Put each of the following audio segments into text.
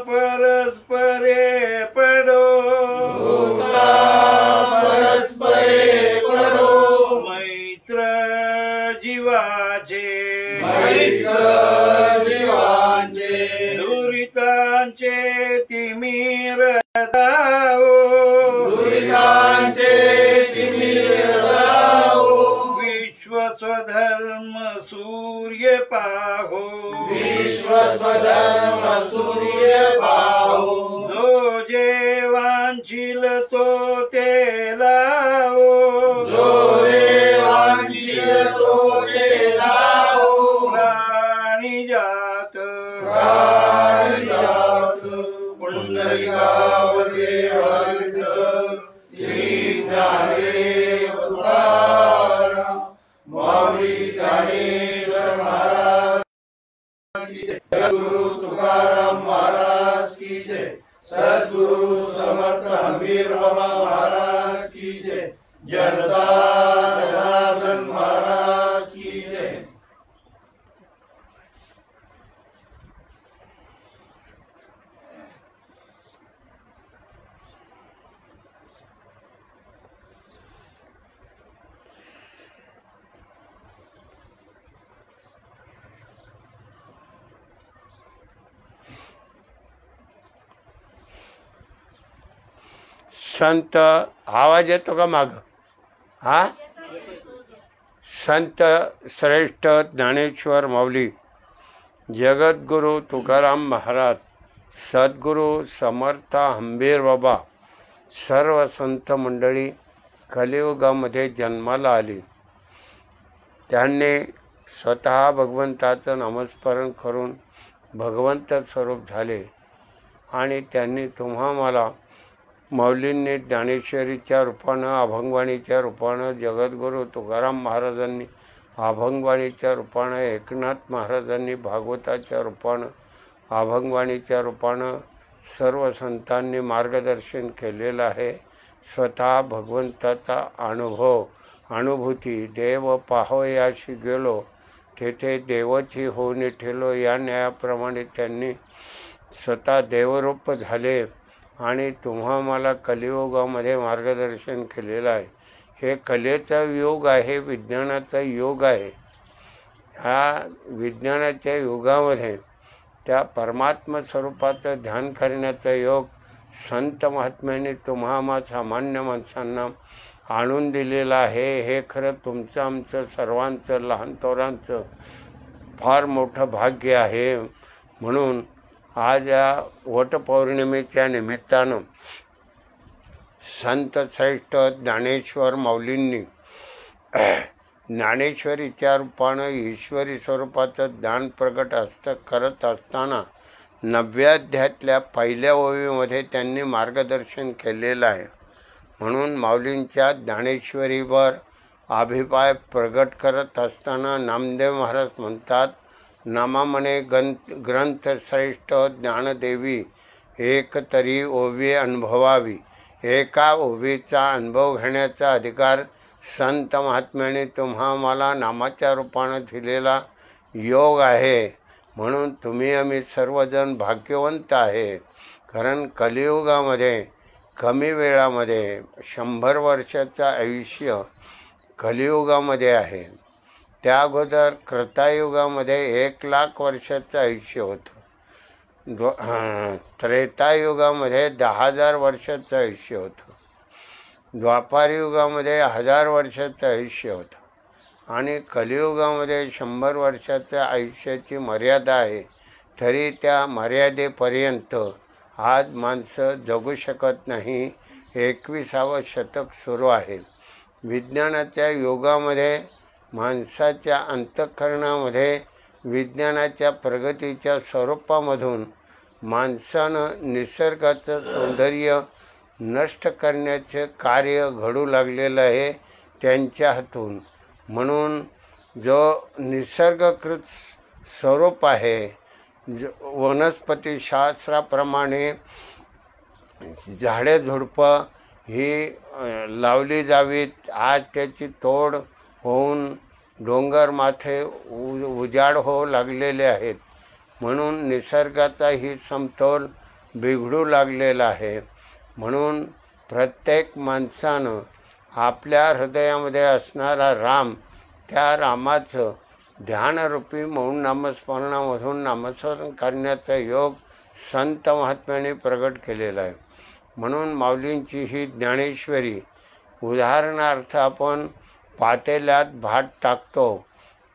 परस्परे पडो परस्परे पडो मैत्र जीवाचे जीवांचे दुरितांचे तिमिर जाओ दुरितांचे तिमिर जाओ विश्व स्वधर्म सूर्य पाहो विश्व स्वधर्म सूर्य पाहो जो जे वांछील तो ते लावो जो देवांची तो ते लावो प्राणी जात प्राणिजात पुंडलिकावते हरित श्री ज्ञानेश्वर तुकाराम माऊली ज्ञानेश्वर महाराज की जय। गुरु तुकाराम महाराज की जय। सद्गुरु समर्थ हमीर बाबा महाराज की जय। जनता जनार्दन महाराज की जय। संत आवाज येतो का माग? हा, संत श्रेष्ठ ज्ञानेश्वर माऊली, जगद्गुरु तुकाराम महाराज, सद्गुरु समर्थ हंबीर बाबा, सर्व संत मंडळी कलियुगामध्ये जन्माला आली. त्यांनी स्वतः भगवंताचं नामस्मरण करून भगवंत स्वरूप झाले आणि त्यांनी तुम्हा मला माऊलींनी ज्ञानेश्वरीच्या रूपानं, अभंगवाणीच्या रूपानं, जगद्गुरु तुकाराम महाराजांनी अभंगवाणीच्या रूपानं, एकनाथ महाराजांनी भागवताच्या रूपानं, अभंगवाणीच्या रूपानं सर्व संतांनी मार्गदर्शन केलेलं आहे. स्वतः भगवंताचा अनुभूती देव पाहोयाशी गेलो तेथे देवाची होऊन ठेलो या न्यायाप्रमाणे त्यांनी स्वतः देवरूप झाले आणि तुम्हा मला कलियुगामध्ये मार्गदर्शन केलेलं आहे. हे कलेचा योग आहे, विज्ञानाचा योग आहे. ह्या विज्ञानाच्या युगामध्ये त्या परमात्मा स्वरूपाचं ध्यान करण्याचा योग संत महात्म्यांनी तुम्हा सामान्य माणसांना आणून दिलेलं आहे. हे खरं तुमचं आमचं सर्वांचं लहान थोरांचं फार मोठं भाग्य आहे. म्हणून आज या वटपौर्णिमेच्या निमित्तानं संत श्रेष्ठ ज्ञानेश्वर माऊलींनी ज्ञानेश्वरीच्या रूपानं ईश्वरी स्वरूपाचं ज्ञान प्रगट करत असताना 9व्या अध्यायातल्या पहिल्या ओवीमध्ये त्यांनी मार्गदर्शन केलेलं आहे. म्हणून माऊलींच्या ज्ञानेश्वरीवर अभिप्राय प्रगट करत असताना नामदेव महाराज म्हणतात, नामामणे ग्रंथ श्रेष्ठ ज्ञानदेवी एक तरी ओवी अनुभवावी. एका ओवीचा अनुभव घेण्याचा अधिकार संत महात्म्याने तुम्हा मला नामाच्या रूपानं दिलेला योग आहे. म्हणून तुम्ही आम्ही सर्वजण भाग्यवंत आहे. कारण कलियुगामध्ये कमी वेळामध्ये 100 वर्षाचं आयुष्य कलियुगामध्ये आहे. त्या अगोदर त्रेतायुगामध्ये 1,00,000 वर्षाचं आयुष्य होतं. त्रेतायुगामध्ये 10,000 वर्षाचं आयुष्य होतं. द्वापारयुगामध्ये 1000 वर्षाचं आयुष्य होतं आणि कलियुगामध्ये 100 वर्षाच्या आयुष्याची मर्यादा आहे. तरी त्या मर्यादेपर्यंत आज माणसं जगू शकत नाही. 21वे शतक सुरू आहे. विज्ञानाच्या युगामध्ये माणसाच्या अंतःकरणामध्ये विज्ञानाच्या प्रगतीच्या स्वरूपामधून माणसानं निसर्गाचं सौंदर्य नष्ट करण्याचे कार्य घडू लागलेलं आहे त्यांच्या हातून. म्हणून जो निसर्गकृत स्वरूप आहे, वनस्पतीशास्त्राप्रमाणे झाडे झुडपं ही लावली जावीत. आज त्याची तोड होऊन डोंगर माथे उजाड होऊ लागलेले आहेत. म्हणून निसर्गाचाही समतोल बिघडू लागलेला आहे. म्हणून प्रत्येक माणसानं आपल्या हृदयामध्ये असणारा राम, त्या रामाचं ध्यानरूपी मौन नामस्मरणामधून नामस्मरण करण्याचा योग संत महात्म्याने प्रगट केलेला आहे. म्हणून माऊलींची ही ज्ञानेश्वरी, उदाहरणार्थ आपण पातेल्यात भात टाकतो,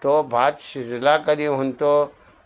तो भात शिजला कधी म्हणतो,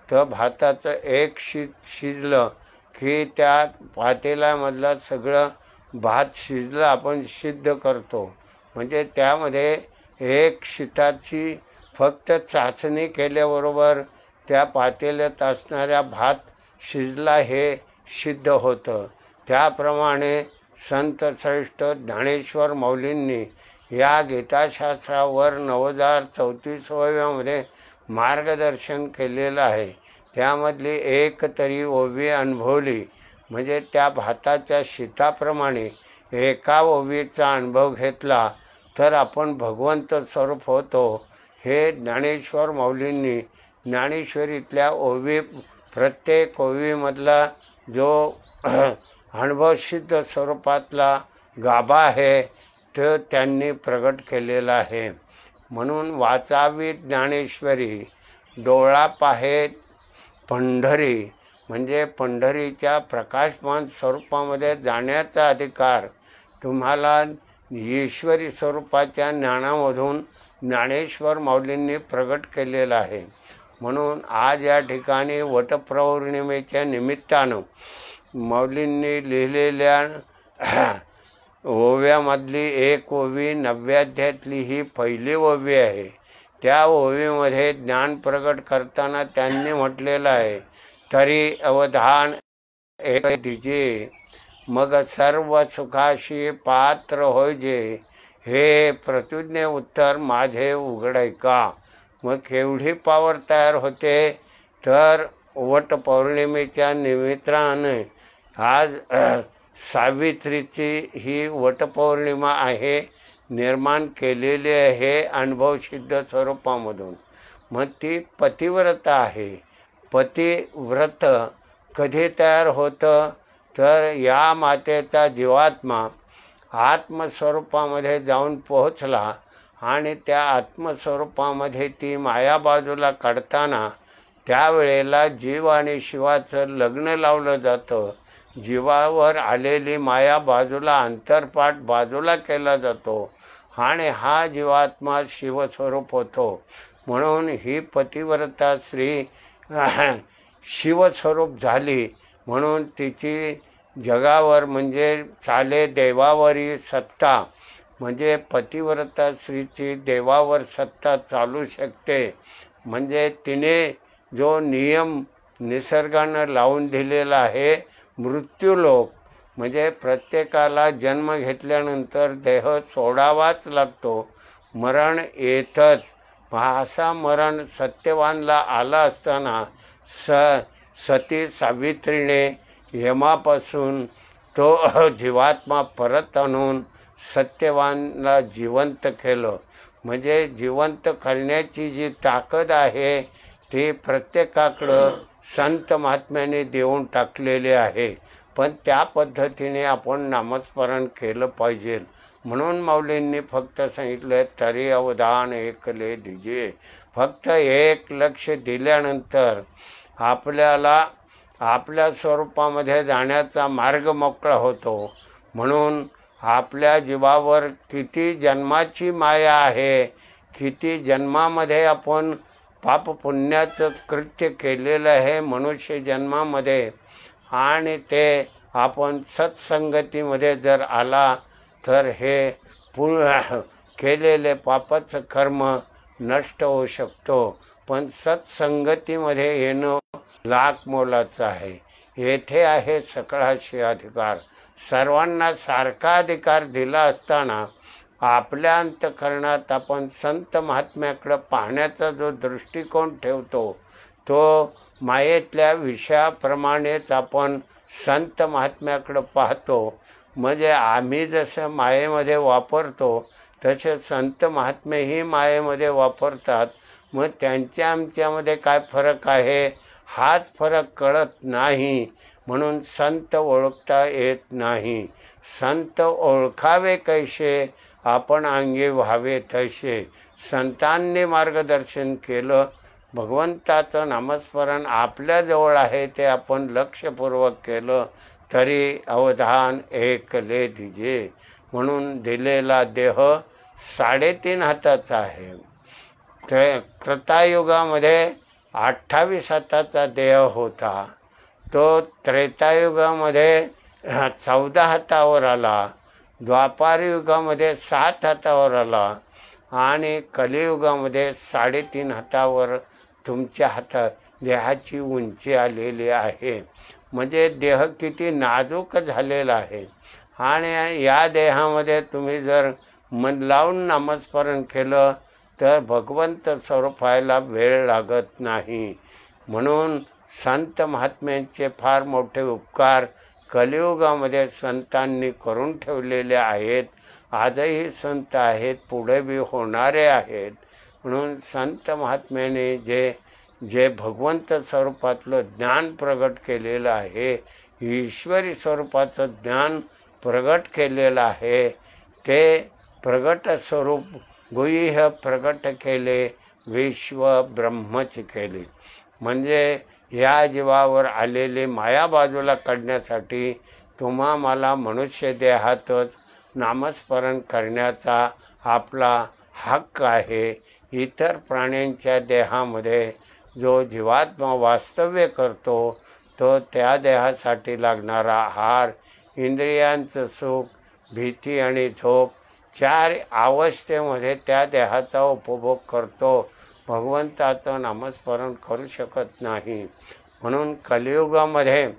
तर भाताचं एक शिजलं की त्या पातेल्यामधलं सगळं भात शिजलं आपण सिद्ध करतो. म्हणजे त्यामध्ये एक शीताची फक्त चाचणी केल्याबरोबर त्या पातेल्यात असणाऱ्या भात शिजला हे सिद्ध होतं. त्याप्रमाणे संत श्रेष्ठ ज्ञानेश्वर माऊलींनी या गीताशास्त्रावर 9034व्यामध्ये मार्गदर्शन केलेलं आहे. त्यामधली एक तरी ओवी अनुभवली म्हणजे त्या भाताच्या शीताप्रमाणे एका ओवीचा अनुभव घेतला तर आपण भगवंत स्वरूप होतो. हे ज्ञानेश्वर माऊलींनी ज्ञानेश्वरीतल्या ओवी, प्रत्येक ओवीमधला जो अनुभवसिद्ध स्वरूपातला गाभा आहे तो त्यांनी प्रगट केलेला आहे. म्हणून वाचावी ज्ञानेश्वरी, डोळा पाहे पंढरी, म्हणजे पंढरीच्या प्रकाशमान स्वरूपामध्ये जाण्याचा अधिकार तुम्हाला ईश्वरी स्वरूपाच्या ज्ञानामधून ज्ञानेश्वर माऊलींनी प्रगट केलेला आहे. म्हणून आज या ठिकाणी वटपौर्णिमेच्या निमित्तानं माऊलींनी लिहिलेल्या ओव्यामधली एक ओवी 90व्याध्यायातली ही पहिली ओवी आहे. त्या ओवीमध्ये ज्ञान प्रगट करताना त्यांनी म्हटलेलं आहे, तरी अवधान एक दिजे, मग सर्व सुखाशी पात्र होईजे, हे प्रतिज्ञे उत्तर माझे उघडय का. मग केवढी पावर तयार होते तर वटपौर्णिमेच्या निमित्ताने आज सावित्रीची ही वटपौर्णिमा आहे, निर्माण केलेली आहे अनुभवसिद्ध स्वरूपामधून. मग ती पतिव्रत आहे. पतिव्रत कधी तयार होतं तर या मातेचा जीवात्मा आत्मस्वरूपामध्ये जाऊन पोहोचला आणि त्या आत्मस्वरूपामध्ये ती माया बाजूला काढताना त्यावेळेला जीव आणि शिवाचं लग्न लावलं जातं. जीवावर आलेली माया बाजूला, अंतरपाठ बाजूला केला जातो आणि हा जीवात्मा शिवस्वरूप होतो. म्हणून ही पतिव्रता श्री शिवस्वरूप झाली. म्हणून तिची जगावर म्हणजे चाले देवावरी सत्ता, म्हणजे पतिव्रता स्त्रीची देवावर सत्ता चालू शकते. म्हणजे तिने जो नियम निसर्गानं लावून दिलेला आहे, मृत्यूलोक, म्हणजे प्रत्येकाला जन्म घेतल्यानंतर देह सोडावाच लागतो, मरण येतच. असा मरण सत्यवानला आला असताना सती सावित्रीने यमापासून तो जीवात्मा परत आणून सत्यवानला जिवंत केलं. म्हणजे जिवंत करण्याची जी ताकद आहे ती प्रत्येकाकडं संत महात्म्याने देऊन टाकलेले आहे. पण त्या पद्धतीने आपण नामस्मरण केलं पाहिजे. म्हणून माऊलींनी फक्त सांगितलं, तरी अवधान एकले दिजे. फक्त एक लक्ष दिल्यानंतर आपल्याला आपल्या स्वरूपामध्ये जाण्याचा मार्ग मोकळा होतो. म्हणून आपल्या जीवावर किती जन्माची माया आहे, किती जन्मामध्ये आपण पाप पुण्याचं कृत्य केलेलं आहे मनुष्य जन्मामध्ये, आणि ते आपण सत्संगतीमध्ये जर आला तर हे केलेले पापाचं कर्म नष्ट होऊ शकतो. पण सत्संगतीमध्ये येणं लाख मोलाचं आहे. येथे आहे सकळाशी अधिकार. सर्वांना सारखा अधिकार दिला असताना आपल्या अंतःकरणात आपण संत महात्म्याकडं पाहण्याचा जो दृष्टिकोन ठेवतो तो मायेतल्या विषयाप्रमाणेच आपण संत महात्म्याकडं पाहतो. म्हणजे आम्ही जसं मायेमध्ये वापरतो तसे संत महात्मेही मायेमध्ये वापरतात. मग त्यांच्या आमच्यामध्ये काय फरक आहे हाच फरक कळत नाही, म्हणून संत ओळखता येत नाही. संत ओळखावे कैसे, आपण अंगी व्हावे तैसे. संतांनी मार्गदर्शन केलं. भगवंताचं नामस्मरण आपल्याजवळ आहे ते आपण लक्षपूर्वक केलं तरी अवधान एकले दिजे. म्हणून दिलेला देह 3.5 हाताचा आहे. कृतायुगामध्ये 28 हाताचा देह होता. तो त्रेतायुगामध्ये 14 हातावर आला. द्वापार युगामध्ये 7 हातावर आला आणि कलियुगामध्ये 3.5 हातावर तुमच्या देहाची उंची आलेली आहे. म्हणजे देह किती नाजूक झालेला आहे. आणि या देहामध्ये तुम्ही जर मन लावून नामस्मरण केलं तर भगवंत स्वरूप व्हायला वेळ लागत नाही. म्हणून संत महात्म्यांचे फार मोठे उपकार कलियुगामध्ये संतांनी करून ठेवलेले आहेत. आजही संत आहेत, पुढे बी होणारे आहेत. म्हणून संत महात्म्याने जे भगवंत स्वरूपातलं ज्ञान प्रगट केलेलं आहे, ईश्वरी स्वरूपाचं ज्ञान प्रगट केलेलं आहे, ते प्रगट स्वरूप गुह्य प्रगट केले, विश्व ब्रह्मच केले. म्हणजे या जीवावर आलेले माया बाजूला काढण्यासाठी तुम्हा मला मनुष्य देहातच नामस्मरण करण्याचा आपला हक्क आहे. इतर प्राण्यांच्या देहामध्ये जो जीवात्मा वास्तव्य करतो तो त्या देहासाठी लागणारा आहार, इंद्रियांचं सुख, भीती आणि झोप 4 अवस्थेमध्ये त्या देहाचा उपभोग करतो. भगवंताचं नामस्मरण करू शकत नाही. म्हणून कलियुगामध्ये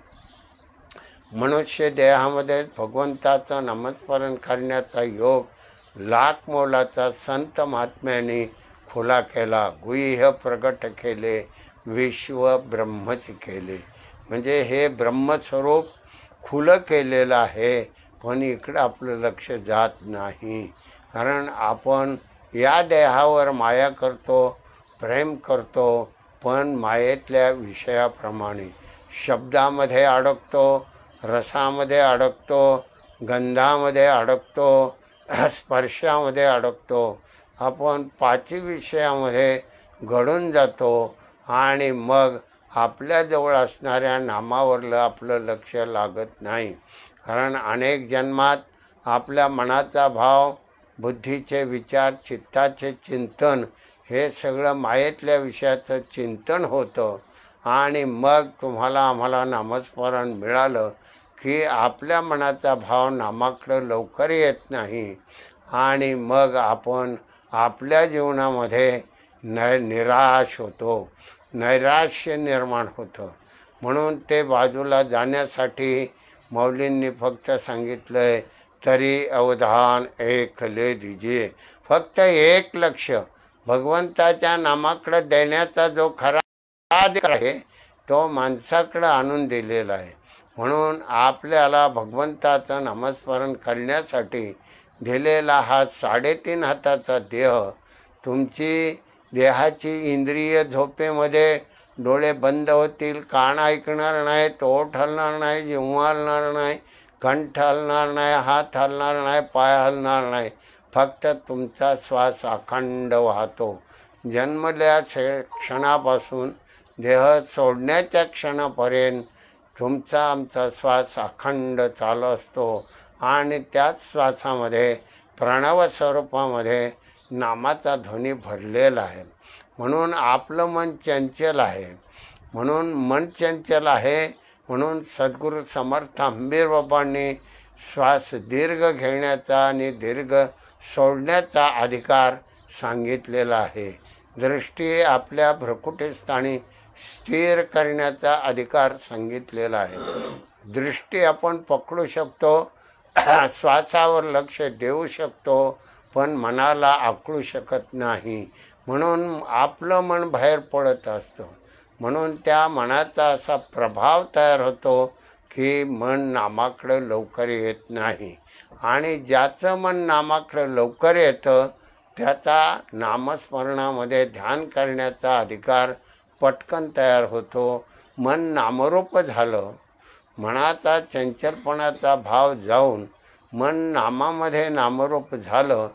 मनुष्य देहामध्ये भगवंताचं नामस्मरण करण्याचा योग लाख मोलाचा संत महात्म्यांनी खुला केला, गुह्य प्रगट केले, विश्व ब्रह्मच केले. म्हणजे हे ब्रह्मस्वरूप खुलं केलेलं आहे. पण इकडं आपलं लक्ष जात नाही. कारण आपण या देहावर माया करतो, प्रेम करतो, पण मायेतल्या विषयाप्रमाणे शब्दामध्ये अडकतो, रसामध्ये अडकतो, गंधामध्ये अडकतो, स्पर्शामध्ये अडकतो. आपण 5 विषयामध्ये घडून जातो आणि मग आपल्याजवळ असणाऱ्या नामावरलं आपलं लक्ष लागत नाही. कारण अनेक जन्मात आपल्या मनाचा भाव, बुद्धीचे विचार, चित्ताचे चिंतन हे सगळं मायेतल्या विषयाचं चिंतन होतं. आणि मग तुम्हाला आम्हाला नामस्मरण मिळालं की आपल्या मनाचा भाव नामाकडं लवकर येत नाही आणि मग आपण आपल्या जीवनामध्ये निराश होतो, नैराश्य निर्माण होतं. म्हणून ते बाजूला जाण्यासाठी मौलींनी फक्त सांगितलंय तरी अवधान एकले दिजे. फक्त एक लक्ष भगवंताच्या नामाकडे देण्याचा जो खरा अधिकार आहे तो माणसाकडे आणून दिलेला आहे. म्हणून आपल्याला भगवंताचं नामस्मरण करण्यासाठी दिलेला हा 3.5 हाताचा देह, तुमची देहाची इंद्रिय झोपेमध्ये डोळे बंद होतील, कान ऐकणार नाहीत, ओठ हलणार नाही, जिव्हा हलणार नाही, कंठ हलणार नाही, हात हलणार नाही, पाय हलणार नाही. फक्त तुमचा श्वास अखंड वाहतो. जन्मल्या क्षणापासून देह सोडण्याच्या क्षणापर्यंत तुमचा आमचा श्वास अखंड चालू असतो आणि त्याच श्वासामध्ये प्रणव स्वरूपामध्ये नामाचा ध्वनी भरलेला आहे. म्हणून आपलं मन चंचल आहे. म्हणून मन चंचल आहे म्हणून सद्गुरू समर्थ अंबीर बाबांनी श्वास दीर्घ घेण्याचा आणि दीर्घ सोडण्याचा अधिकार सांगितलेला आहे. दृष्टी आपल्या भ्रुकुटीस्थानी स्थिर करण्याचा अधिकार सांगितलेला आहे. दृष्टी आपण पकडू शकतो, श्वासावर लक्ष देऊ शकतो, पण मनाला आकळू शकत नाही. म्हणून आपलं मन बाहेर पडत असतं. म्हणून त्या मनाचा असा प्रभाव तयार होतो की मन नामाकडे लवकर येत नाही. आणि ज्याचं मन नामाकडे लवकर येतं त्याचा नामस्मरणामध्ये ध्यान करण्याचा अधिकार पटकन तयार होतो. मन नामरूप झालं. मनाचा चंचलपणाचा भाव जाऊन मन नामामध्ये नामरूप झालं.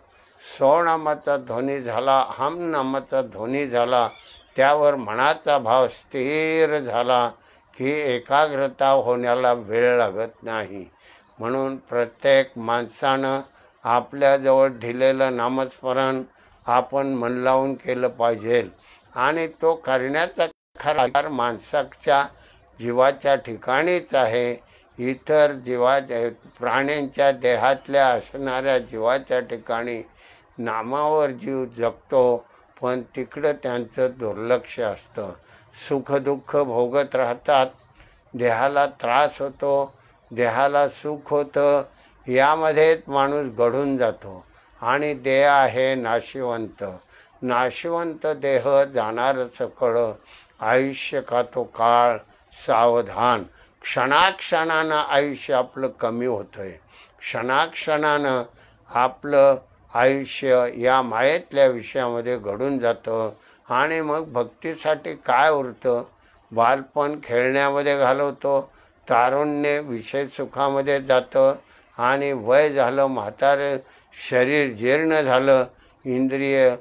सो नामाचा ध्वनी झाला, हम नामाचा ध्वनी झाला. त्यावर मनाचा भाव स्थिर झाला की एकाग्रता होण्याला वेळ लागत नाही. म्हणून प्रत्येक माणसानं आपल्याजवळ दिलेलं नामस्मरण आपण मन लावून केलं पाहिजे. आणि तो करण्याचा खरा अधिकार माणसाच्या जीवाच्या ठिकाणीच आहे. इतर प्राण्यांच्या देहातल्या असणाऱ्या जीवाच्या ठिकाणी नामावर जीव जगतो, पण तिकडं त्यांचं दुर्लक्ष असतं. सुखदुःख भोगत राहतात. देहाला त्रास होतो, देहाला सुख होतं, यामध्येच माणूस घडून जातो. आणि देह आहे नाशिवंत. नाशिवंत देह जाणार सकळ. आयुष्य का तो काळ सावधान. क्षणाक्षणानं आयुष्य आपलं कमी होतंय. क्षणाक्षणानं आपलं आयुष्य या मायेतल्या विषयामध्ये घडून जातं. आणि मग भक्तीसाठी काय उरतं? बालपण खेळण्यामध्ये घालवतो, तारुण्य विषय सुखामध्ये जातं, आणि वय झालं, म्हातारे शरीर जीर्ण झालं, इंद्रिय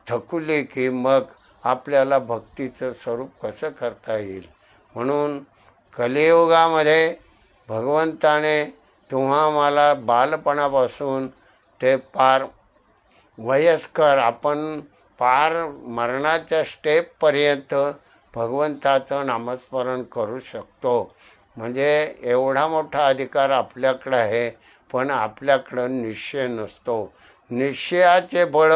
थकुली की मग आपल्याला भक्तीचं स्वरूप कसं करता येईल? म्हणून कलियुगामध्ये भगवंताने तुम्हा मला बालपणापासून ते पार वयस्कर आपण पार मरणाच्या स्टेपपर्यंत भगवंताचं नामस्मरण करू शकतो. म्हणजे एवढा मोठा अधिकार आपल्याकडं आहे, पण आपल्याकडं निश्चय नसतो. निश्चयाचे बळ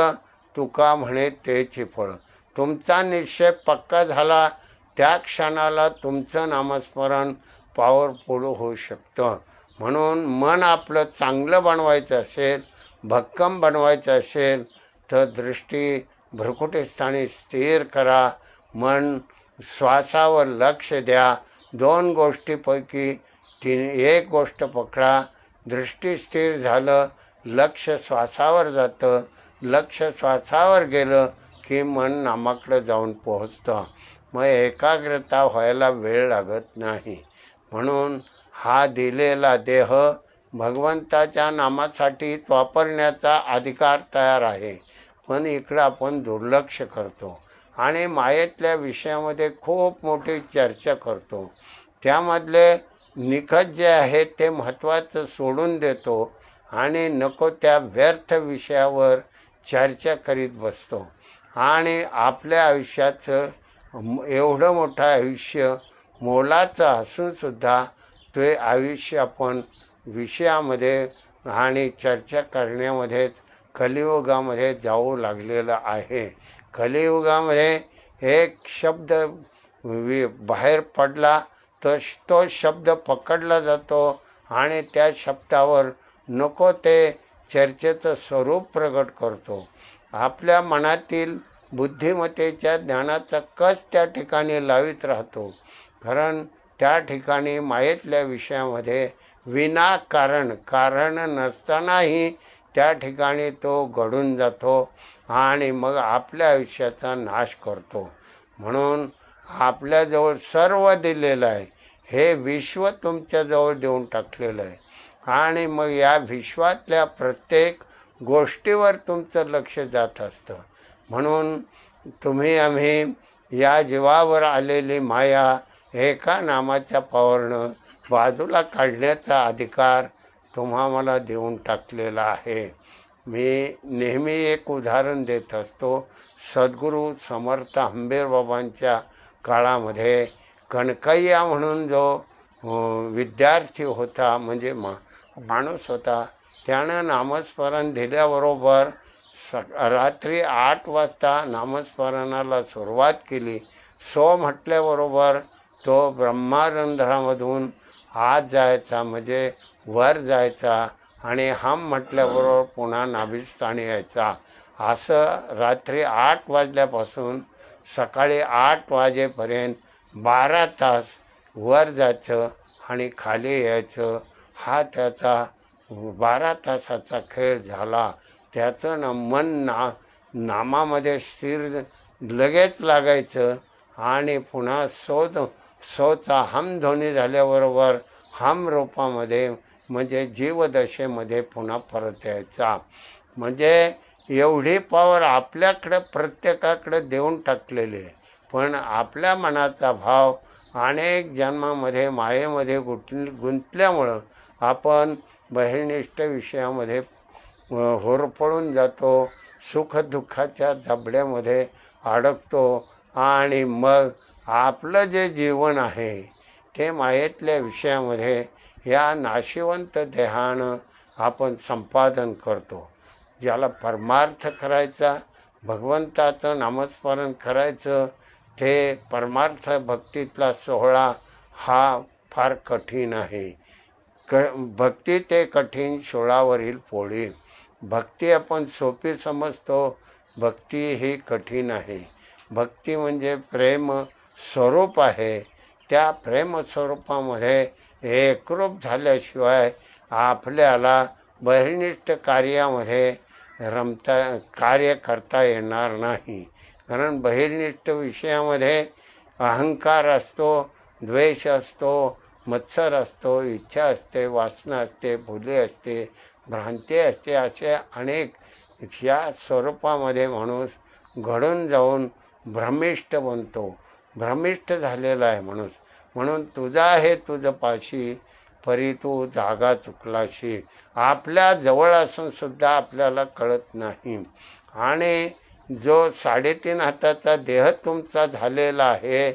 तुका म्हणे तेची फळ. तुमचा निश्चय पक्का झाला त्या क्षणाला तुमचं नामस्मरण पॉवरफुल होऊ शकतं. म्हणून मन आपलं चांगलं बनवायचं असेल, भक्कम बनवायचं असेल तर दृष्टी भ्रुकुटीस्थानी स्थिर करा. मन श्वासावर लक्ष द्या. 2 गोष्टीपैकी एक गोष्ट पकडा. दृष्टी स्थिर झालं, लक्ष श्वासावर जातं. लक्ष श्वासावर गेलं की मन नामाकडं जाऊन पोहोचतं. मग एकाग्रता व्हायला वेळ लागत नाही. म्हणून हा दिलेला देह भगवंताच्या नामासाठी वापरण्याचा अधिकार तयार आहे, पण इकडं आपण दुर्लक्ष करतो आणि मायेतल्या विषयामध्ये खूप मोठी चर्चा करतो. त्यामधले निकष जे आहेत ते महत्त्वाचं सोडून देतो आणि नको त्या व्यर्थ विषयावर चर्चा करीत बसतो. आणि आपल्या आयुष्याचं एवढं मोठं आयुष्य मोलाचं असूनसुद्धा ते आयुष्य आपण विषयामध्ये आणि चर्चा करण्यामध्येच कलियुगामध्ये जाऊ लागलेलं आहे. कलियुगामध्ये एक शब्द बाहेर पडला तर तो शब्द पकडला जातो आणि त्या शब्दावर नको ते चर्चेचं स्वरूप प्रगट करतो. आपल्या मनातील बुद्धिमत्तेच्या ज्ञानाचा कस त्या ठिकाणी लावित राहतो. कारण त्या ठिकाणी मायेतल्या विषयामध्ये कारण नसतानाही त्या ठिकाणी तो घडून जातो आणि मग आपल्या आयुष्याचा नाश करतो. म्हणून आपल्याजवळ सर्व दिलेलं आहे. हे विश्व तुमच्याजवळ देऊन टाकलेलं आहे आणि मग या विश्वातल्या प्रत्येक गोष्टीवर तुमचं लक्ष जात असतं. म्हणून आम्ही या जीवावर आलेली माया एका नामाच्या पावरनं बाजूला काढण्याचा अधिकार मला देऊन टाकलेला आहे. मी नेहमी एक उदाहरण देत असतो. सद्गुरू समर्थ हंबीर बाबांच्या काळामध्ये कणकय्या म्हणून जो विद्यार्थी होता, म्हणजे माणूस होता, त्यानं नामस्मरण दिल्याबरोबर रात्री 8 वाजता नामस्मरणाला सुरुवात केली. सो म्हटल्याबरोबर तो ब्रह्मारंध्रामधून आत जायचा, म्हणजे वर जायचा, आणि हम म्हटल्याबरोबर पुन्हा नाभिस्थानी यायचा. असं रात्री 8 वाजल्यापासून सकाळी 8 वाजेपर्यंत 12 तास वर जायचं आणि खाली यायचं. हा त्याचा 12 तासाचा खेळ झाला. त्याचं मन नामामध्ये स्थिर लगेच लागायचं आणि पुन्हा सोचा हम ध्वनी झाल्याबरोबर हम रूपामध्ये म्हणजे जीवदशेमध्ये पुन्हा परत यायचा. म्हणजे एवढी पॉवर आपल्याकडं प्रत्येकाकडे देऊन टाकलेली आहे. पण आपल्या मनाचा भाव अनेक जन्मामध्ये मायेमध्ये गुंतल्यामुळं आपण बहिर्निष्ठ विषयामध्ये होरपळून जातो, सुखदुःखाच्या जबड्यामध्ये अडकतो आणि मग आपलं जे जीवन आहे ते मायेतल्या विषयामध्ये या नाशिवंत देहानं आपण संपादन करतो. ज्याला परमार्थ करायचा, भगवंताचं नामस्मरण करायचं, ते परमार्थ भक्तीतला सोहळा हा फार कठीण आहे. भक्ती ते कठीण शोळावरील पोळी. भक्ती आपण सोपी समजतो, भक्ती ही कठीण आहे. भक्ती म्हणजे प्रेम स्वरूप आहे. त्या प्रेम स्वरूपामध्ये एकरूप झाल्याशिवाय आपल्याला बहिर्निष्ठ कार्यामध्ये कार्य करता येणार नाही. कारण बहिर्निष्ठ विषयामध्ये अहंकार असतो, द्वेष असतो, मत्सर असतो, इच्छा असते, वासना असते, भुले असते, भ्रांती असते. असे अनेक या स्वरूपामध्ये माणूस घडून जाऊन भ्रमिष्ठ बनतो. भ्रमिष्ठ झालेला आहे माणूस. म्हणून तुझा हे तुझं पाशी परी तू जागा चुकलाशी. आपल्या जवळ असून सुद्धा आपल्याला कळत नाही. आणि जो 3.5 हाताचा देह तुमचा झालेला आहे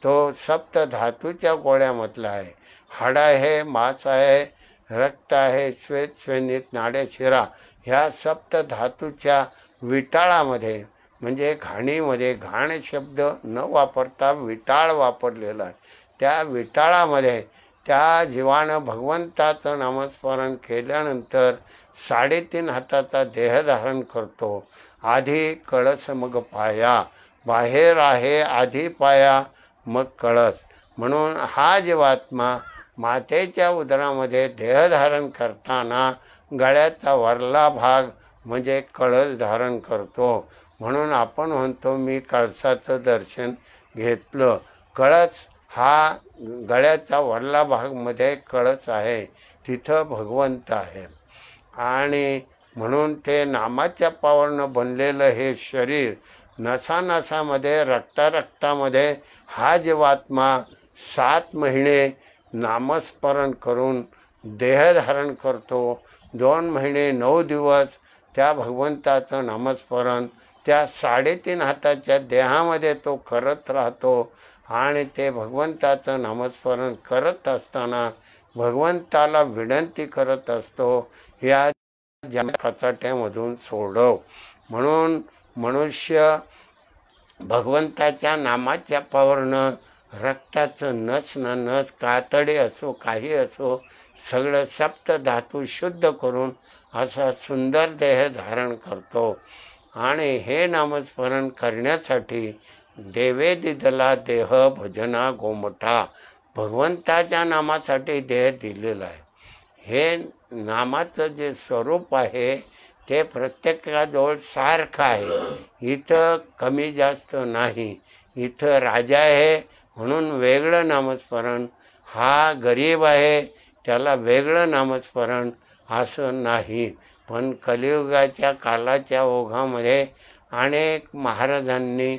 तो सप्त धातूच्या गोळ्यामधला आहे. हाड आहे, मांस आहे, रक्त आहे, श्वेत श्वेनित नाड्या शिरा ह्या सप्त धातूच्या विटाळामध्ये म्हणजे घाणीमध्ये, घाण शब्द न वापरता विटाळ वापरलेला आहे. त्या विटाळामध्ये त्या जीवानं भगवंताचं नामस्मरण केल्यानंतर 3.5 हाताचा देह धारण करतो. आधी कळस मग पाया, बाहेर आहे आधी पाया मग कळस. म्हणून हा जीवात्मा मातेच्या उदरामध्ये देह धारण करताना गळ्याचा वरला भाग म्हणजे कळस धारण करतो. म्हणून आपण म्हणतो मी कळसाचं दर्शन घेतलं. कळस हा गळ्याचा वरला भागमध्ये कळस आहे, तिथं भगवंत आहे. आणि म्हणून ते नामाच्या पावरनं बनलेलं हे शरीर नसानसामध्ये रक्तामध्ये हा जीवात्मा 7 महिने नामस्मरण करून देह धारण करतो. 2 महिने 9 दिवस त्या भगवंताचं नामस्मरण त्या 3.5 हाताच्या देहामध्ये तो करत राहतो. आणि ते भगवंताचं नामस्मरण करत असताना भगवंताला विनंती करत असतो, या कचाट्यामधून सोडव. म्हणून मनुष्य भगवंताच्या नामाच्या पावरनं रक्ताचं नस न नस, कातडे असो काही असो, सगळं सप्त धातू शुद्ध करून असा सुंदर देह धारण करतो. आणि हे नामस्मरण करण्यासाठी देवे दिदला देह भजना गोमठा, भगवंताच्या नामासाठी देह दिलेला आहे. हे नामाचं जे स्वरूप आहे ते प्रत्येकाजवळ सारखं आहे. इथं कमी जास्त नाही. इथं राजा आहे म्हणून वेगळं नामस्मरण, हा गरीब आहे त्याला वेगळं नामस्मरण असं नाही. पण कलियुगाच्या कालाच्या ओघामध्ये अनेक महाराजांनी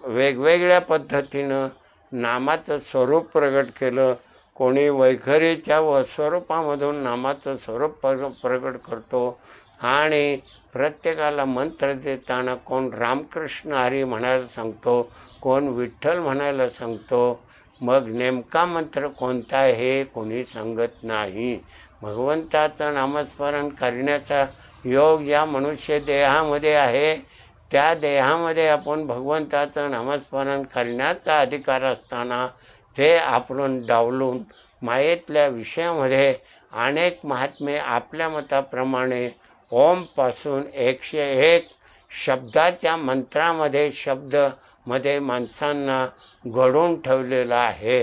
वेगवेगळ्या पद्धतीनं नामाचं स्वरूप प्रगट केलं. कोणी वैखरीच्या स्वरूपामधून नामाचं स्वरूप प्रगट करतो आणि प्रत्येकाला मंत्र देताना कोण रामकृष्ण हरी म्हणायला सांगतो, कोण विठ्ठल म्हणायला सांगतो. मग नेमका मंत्र कोणता हे कोणी सांगत नाही. भगवंताचं नामस्मरण करण्याचा योग या मनुष्य देहामध्ये आहे. त्या देहामध्ये आपण भगवंताचं नामस्मरण करण्याचा अधिकार असताना ते आपण डावलून मायेतल्या विषयामध्ये अनेक महात्मे आपल्या मताप्रमाणे ओमपासून 101 शब्दाच्या मंत्रामध्ये शब्दमध्ये माणसांना घडवून ठेवलेलं आहे.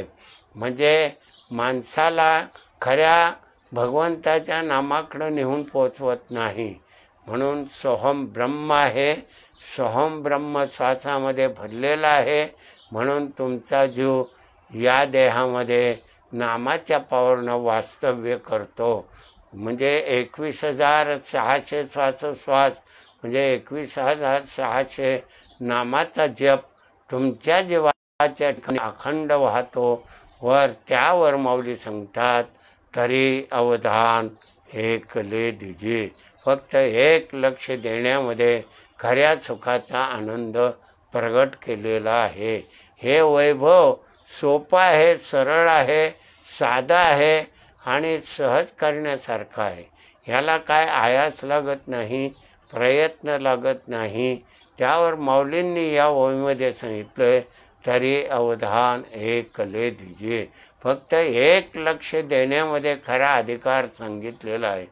म्हणजे माणसाला खऱ्या भगवंताच्या नामाकडं नेऊन पोचवत नाही. म्हणून सोहम ब्रह्म आहे, सोहम ब्रह्म श्वासामध्ये भरलेला आहे. म्हणून तुमचा जीव या देहामध्ये नामाच्या पावरनं वास्तव्य करतो. म्हणजे 21,600 श्वासोश्वास म्हणजे 21,600 नामाचा जप तुमच्या जीवाच्या ठिकाणी अखंड वाहतो. वर त्यावर माऊली सांगतात, तरी अवधान एक ले दीजिए. फक्त एक लक्ष देण्यामध्ये खऱ्या सुखाचा आनंद प्रगट केलेला आहे. हे वैभव सोपं आहे, सरळ आहे, साधा आहे आणि सहज करण्यासारखं आहे. ह्याला काय आयास लागत नाही, प्रयत्न लागत नाही. त्यावर माऊलींनी या ओळीमध्ये सांगितलं, तरी अवधान एक ले दीजिए. फक्त एक लक्ष देण्यामध्ये खरा अधिकार सांगितलेला आहे.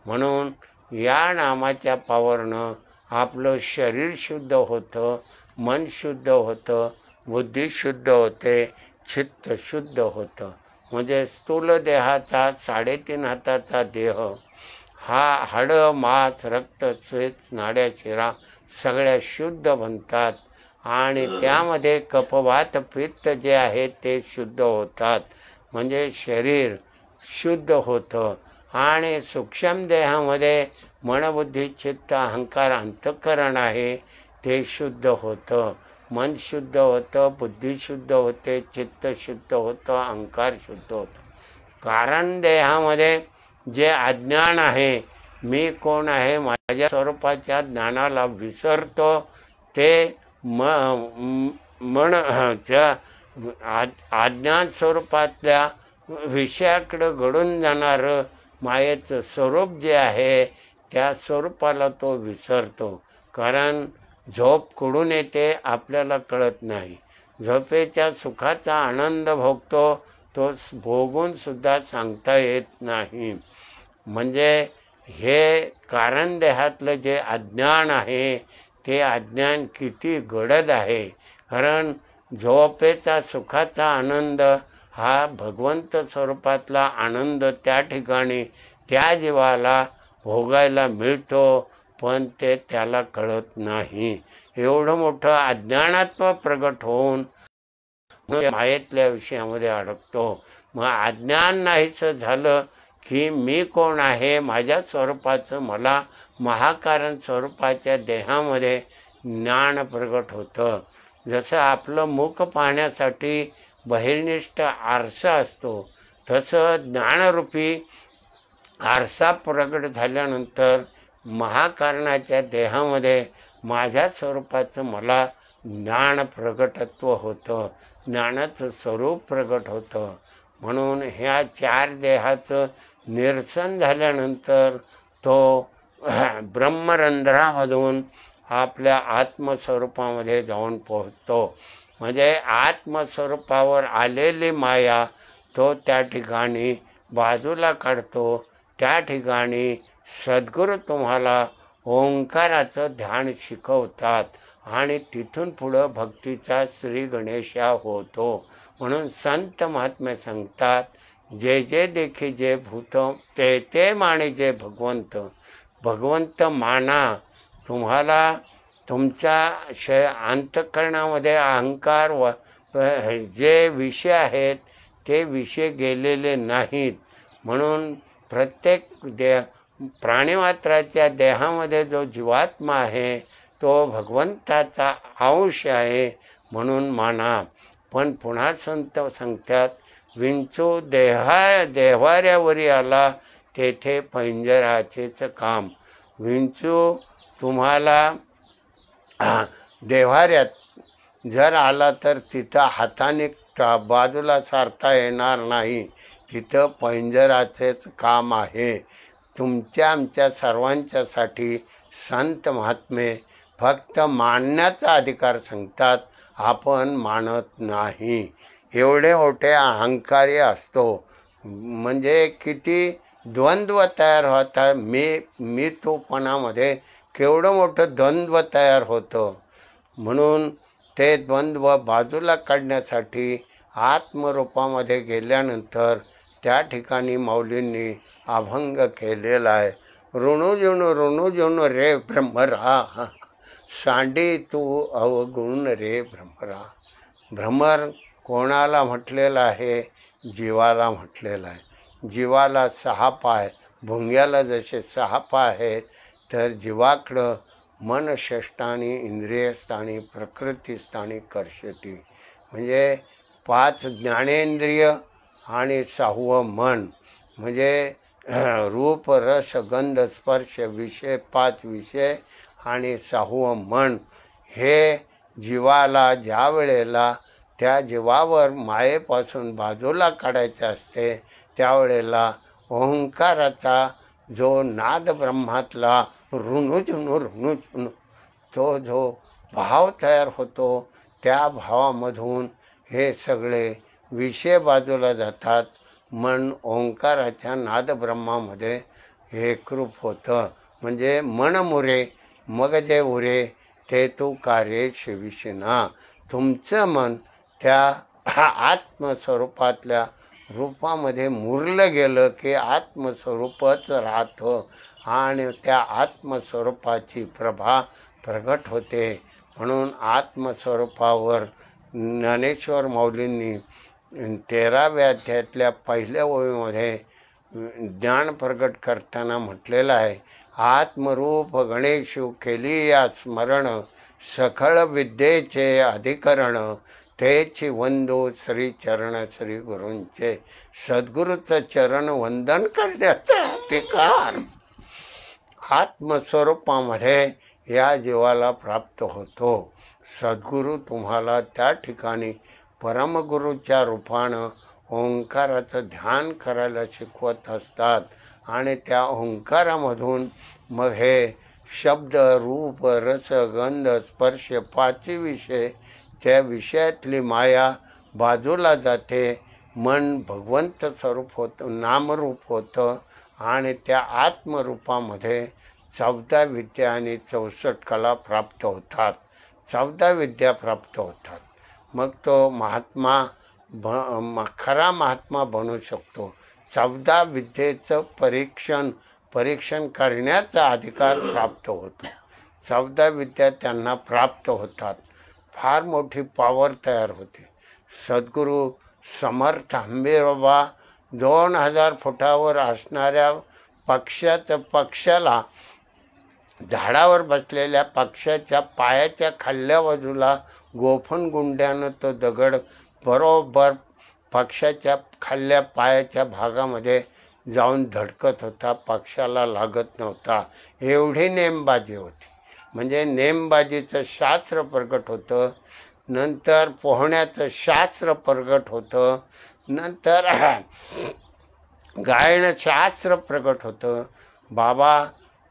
म्हणून या नामाच्या पावरनं आपलं शरीर शुद्ध होतं, मन शुद्ध होतं, बुद्धी शुद्ध होते, चित्त शुद्ध होतं. म्हणजे स्थूल देहाचा 3.5 हाताचा देह हा हाडं, मांस, रक्त, श्वेत, नाड्या, शिरा सगळ्या शुद्ध बनतात आणि त्यामध्ये कफवात पित्त जे आहे ते शुद्ध होतात. म्हणजे शरीर शुद्ध होतं आणि सूक्ष्म देहामध्ये मनबुद्धी चित्त अहंकार अंतःकरण आहे ते शुद्ध होतं. मन शुद्ध होतं, बुद्धी शुद्ध होते, चित्त शुद्ध होतं, अहंकार शुद्ध होतं. कारण देहामध्ये जे अज्ञान आहे, मी कोण आहे, माझ्या स्वरूपाच्या ज्ञानाला विसरतो. ते मनच्या अज्ञान स्वरूपातल्या विषयाकडं घडून जाणारं मायेचं स्वरूप जे आहे त्या स्वरूपाला तो विसरतो. कारण झोप कुठून येते आपल्याला कळत नाही. झोपेच्या सुखाचा आनंद भोगतो, तो भोगून सुद्धा सांगता येत नाही. म्हणजे हे कारण देहातलं जे अज्ञान आहे ते अज्ञान किती गडद आहे. कारण झोपेचा सुखाचा आनंद हा भगवंत स्वरूपातला आनंद त्या ठिकाणी त्या जीवाला भोगायला मिळतो, पण ते त्याला कळत नाही. एवढं मोठं अज्ञानात्व प्रगट होऊन मायेतल्या विषयामध्ये अडकतो. मग अज्ञान नाहीसं झालं की मी कोण आहे, माझ्या स्वरूपाचं मला महाकारण स्वरूपाच्या देहामध्ये ज्ञान प्रगट होतं. जसं आपलं मुख पाहण्यासाठी बहिर्निष्ठ आरसा असतो, तसं ज्ञानरूपी आरसा प्रगट झाल्यानंतर महाकारणाच्या देहामध्ये माझ्या स्वरूपाचं मला ज्ञान प्रगटत्व होतं, ज्ञानाचं स्वरूप प्रगट होतं. म्हणून ह्या 4 देहाचं निरसन झाल्यानंतर तो ब्रह्मरंध्रामधून आपल्या आत्मस्वरूपामध्ये जाऊन पोहोचतो. म्हणजे आत्मस्वरूपावर आलेली माया तो त्या ठिकाणी बाजूला काढतो. त्या ठिकाणी सद्गुरू तुम्हाला ओंकाराचं ध्यान शिकवतात आणि तिथून पुढं भक्तीचा श्री गणेशा होतो. म्हणून संत महात्मे सांगतात, जे जे देखी जे भूत ते ते माने जे भगवंत. भगवंत माना. तुम्हाला तुमच्या अंतःकरणामध्ये अहंकार व जे विषय आहेत ते विषय गेलेले नाहीत. म्हणून प्रत्येक प्राणीमात्राच्या देहामध्ये जो जीवात्मा आहे तो भगवंताचा अंश आहे म्हणून माना. पण पुन्हा संत सांगतात, विंचू देव्हाऱ्यावरी आला तेथे पैंजराचेच काम. विंचू तुम्हाला देव्हाऱ्यात जर आला तर तिथं हाताने बाजूला सारता येणार नाही. तिथं पैंजराचेच काम आहे. तुमच्या आमच्या सर्वांच्यासाठी संत महात्मे फक्त मानण्याचा अधिकार सांगतात, आपण मानत नाही. एवढे मोठे अहंकारी असतो म्हणजे किती द्वंद्व तयार होता. मी तोपणामध्ये केवढं मोठं द्वंद्व तयार होतं. म्हणून ते द्वंद्व बाजूला काढण्यासाठी आत्मरूपामध्ये गेल्यानंतर त्या ठिकाणी माऊलींनी अभंग केलेला आहे. ऋणुजुणू रे भ्रमरा, सांडी तू अवगुण रे भ्रमरा. भ्रमर कोणाला म्हटलेलं आहे? जीवाला म्हटलेलं आहे. जीवाला 6 पाय, भुंग्याला जसे 6 पाय आहेत, तर जीवाकडं मन षष्ठानी इंद्रियस्थानी प्रकृतीस्थानी कर्षती, म्हणजे 5 ज्ञानेंद्रिय आणि 6वं मन, म्हणजे रूप रस गंध स्पर्श विषय, 5 विषय आणि 6वं मन. हे जीवाला ज्या वेळेला त्या जीवावर मायेपासून बाजूला काढायचं असते, त्यावेळेला ओंकाराचा जो नाद ब्रह्मातला ऋणुझुणू ऋणुझुणू तो जो भाव तयार होतो, त्या भावामधून हे सगळे विषय बाजूला जातात. मन ओंकाराच्या नाद ब्रह्मामध्ये एकरूप होतं. म्हणजे मन मुरे मग जे उरे ते तू कार्ये शिविशिना. तुमचं मन त्या आत्मस्वरूपातल्या रूपामध्ये मुरलं गेलं की आत्मस्वरूपच राहतं आणि त्या आत्मस्वरूपाची प्रभा प्रगट होते. म्हणून आत्मस्वरूपावर ज्ञानेश्वर माऊलींनी 13व्या अध्यायातल्या पहिल्या ओळीमध्ये ज्ञान प्रगट करताना म्हटलेलं आहे, आत्मरूप गणेशू केली या स्मरण, सखळ विद्येचे अधिकरण, तेची वंदो श्री चरण श्री गुरूंचे. सद्गुरूचं चरण वंदन करण्याचा अधिकार आत्मस्वरूपामध्ये या जीवाला प्राप्त होतो. सद्गुरू तुम्हाला त्या ठिकाणी परमगुरूच्या रूपानं ओंकाराचं ध्यान करायला शिकवत असतात आणि त्या ओंकारामधून मग हे शब्द रूप रस गंध स्पर्श 5 विषय, त्या विषयातली माया बाजूला जाते. मन भगवंत स्वरूप होतं, नामरूप होतं आणि त्या आत्मरूपामध्ये 14 विद्या आणि 64 कला प्राप्त होतात. 14 विद्या प्राप्त होतात. मग तो महात्मा खरा महात्मा बनू शकतो. 14 विद्येचं परीक्षण करण्याचा अधिकार प्राप्त होतो. 14 विद्या त्यांना प्राप्त होतात. फार मोठी पॉवर तयार होते. सद्गुरू समर्थ हंबीरबाबा 2000 फुटावर असणाऱ्या पक्षाला, झाडावर बसलेल्या पक्षाच्या पायाच्या खाल्ल्या बाजूला गोफण गुंड्यानं तो दगड बरोबर पक्षाच्या खाल्ल्या पायाच्या भागामध्ये जाऊन धडकत होता. पक्षाला लागत नव्हता. एवढी नेमबाजी होती. म्हणजे नेमबाजीचं शास्त्र प्रगट होतं. नंतर पोहण्याचं शास्त्र प्रगट होतं. नंतर गायनशास्त्र प्रगट होतं. बाबा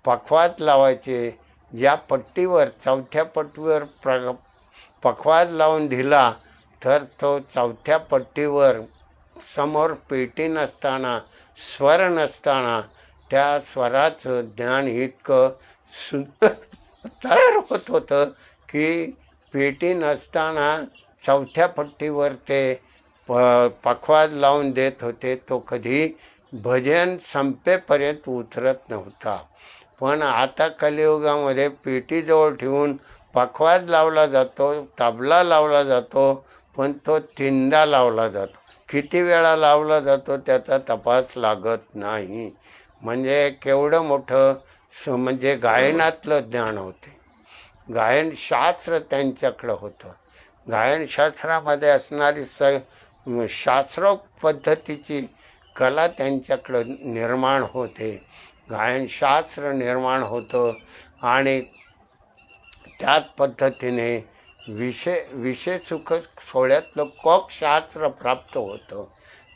पखवाज लावायचे. या पट्टीवर 4थ्या पट्टीवर पखवाज लावून दिला तर तो 4थ्या पट्टीवर समोर पेटी नसताना, स्वर नसताना त्या स्वराचं ज्ञान इतकं सुंदर तयार होत होतं की पेटी नसताना 4थ्या पट्टीवर ते पखवाज लावून देत होते. तो कधी भजन संपेपर्यंत उतरत नव्हता. पण आता कलियुगामध्ये पेटीजवळ ठेवून पखवाज लावला जातो, तबला लावला जातो, पण तो 3दा लावला जातो. किती वेळा लावला जातो त्याचा तपास लागत नाही. म्हणजे केवढं मोठं म्हणजे गायनातलं ज्ञान होते. गायनशास्त्र त्यांच्याकडं होतं. गायनशास्त्रामध्ये असणारी शास्त्रोक्त पद्धतीची कला त्यांच्याकडं निर्माण होते. गायनशास्त्र निर्माण होतं आणि त्याच पद्धतीने विषय सुख सोहळ्यातलं कोकशास्त्र प्राप्त होतं.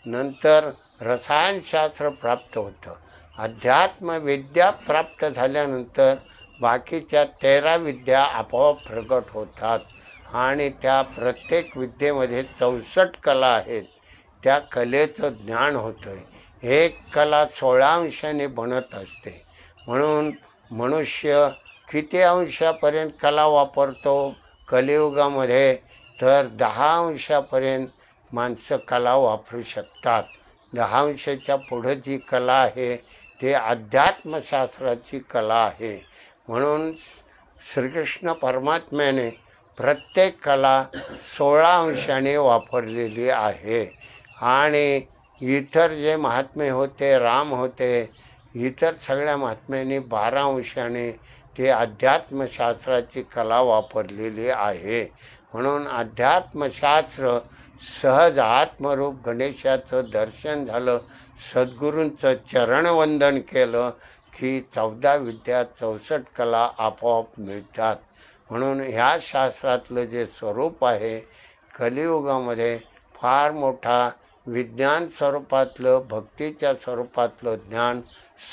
नंतर रसायनशास्त्र प्राप्त होतं. अध्यात्म विद्या प्राप्त झाल्यानंतर बाकीच्या 13 विद्या आपोआप प्रगट होतात आणि त्या प्रत्येक विद्येमध्ये 64 कला आहेत. त्या कलेचं ज्ञान होतं. एक कला 16 अंशाने बनत असते. म्हणून मनुष्य किती अंशापर्यंत कला वापरतो कलियुगामध्ये, तर 10 अंशापर्यंत माणसं कला वापरू शकतात. 10 अंशाच्या पुढं जी कला आहे ते अध्यात्मशास्त्राची कला आहे. म्हणून श्रीकृष्ण परमात्म्याने प्रत्येक कला 16 अंशाने वापरलेली आहे. आणि इतर जे महात्मे होते, राम होते, इतर सगळ्या महात्म्यांनी 12 अंशाने ते अध्यात्मशास्त्राची कला वापरलेली आहे. म्हणून अध्यात्मशास्त्र सहज आत्मरूप गणेशाचं दर्शन झालं, सद्गुरूंचं चरणवंदन केलं की 14 विद्या 64 कला आपोआप मिळतात. म्हणून ह्या शास्त्रातलं जे स्वरूप आहे, कलियुगामध्ये फार मोठा विज्ञान स्वरूपातलं, भक्तीच्या स्वरूपातलं ज्ञान